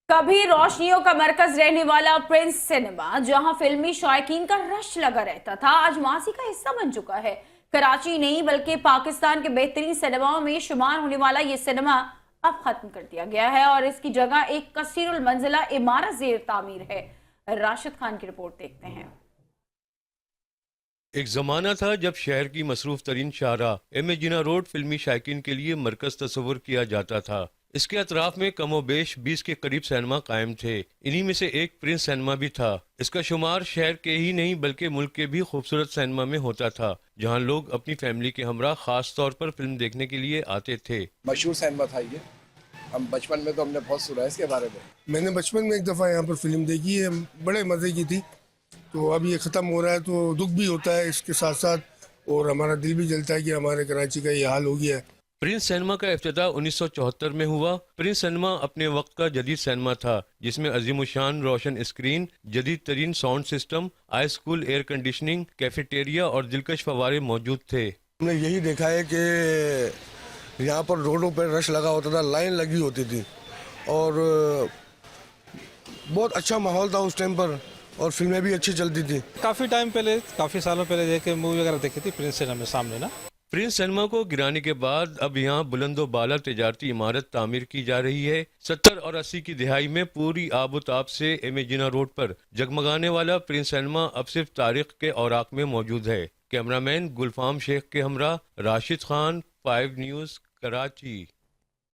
कभी रोशनियों का मरकज रहने वाला प्रिंस सिनेमा, जहां फिल्मी शौकीन का रश लगा रहता था, आज मासी का हिस्सा बन चुका है। कराची नहीं बल्कि पाकिस्तान के बेहतरीन सिनेमाओं में शुमार होने वाला ये सिनेमा अब खत्म कर दिया गया है और इसकी जगह एक कसीरुल मंजिला इमारत जेर तामीर है। राशिद खान की रिपोर्ट देखते हैं। एक जमाना था जब शहर की मसरूफ तरीन शाहराह एम ए जिना रोड फिल्मी शायकीन के लिए मरकज तस्वुर किया जाता था। इसके अतराफ में कमो बेश 20 के करीब सिनेमा कायम थे। इन्हीं में से एक प्रिंस सिनेमा भी था। इसका शुमार शहर के ही नहीं बल्कि मुल्क के भी खूबसूरत सिनेमा में होता था, जहां लोग अपनी फैमिली के हमरा खास तौर पर फिल्म देखने के लिए आते थे। मशहूर सिनेमा था ये। हम बचपन में तो हमने बहुत सुना है इसके बारे में। मैंने बचपन में एक दफ़ा यहाँ पर फिल्म देखी है, बड़े मज़े की थी। तो अब ये ख़त्म हो रहा है तो दुख भी होता है इसके साथ साथ, और हमारा दिल भी जलता है कि हमारे कराची का ये हाल हो गया है। प्रिंस सिनेमा का इफ्तिताह 1974 में हुआ। प्रिंस सिनेमा अपने वक्त का जदीद सिनेमा था, जिसमें अजीमुशान रोशन स्क्रीन, जदीद तरीन sound system, high school air conditioning, cafeteria और दिलकश फवारे मौजूद थे। हमने यही देखा है कि यहाँ पर रोडों पर रश लगा होता था, लाइन लगी होती थी और बहुत अच्छा माहौल था उस टाइम पर, और फिल्में भी अच्छी चलती थी। काफ़ी टाइम पहले, काफ़ी सालों पहले देखे मूवी वगैरह देखी थी प्रिंस सिनेमा में सामने ना। प्रिंस सिनेमा को गिराने के बाद अब यहाँ बुलंदो बाला तिजारती इमारत तामीर की जा रही है। 70 और 80 की दिहाई में पूरी आबोताब से एम ए जिना रोड पर जगमगाने वाला प्रिंस सिनेमा अब सिर्फ तारीख के औराक में मौजूद है। कैमरामैन गुलफाम शेख के हमरा राशिद खान, 5 न्यूज़, कराची।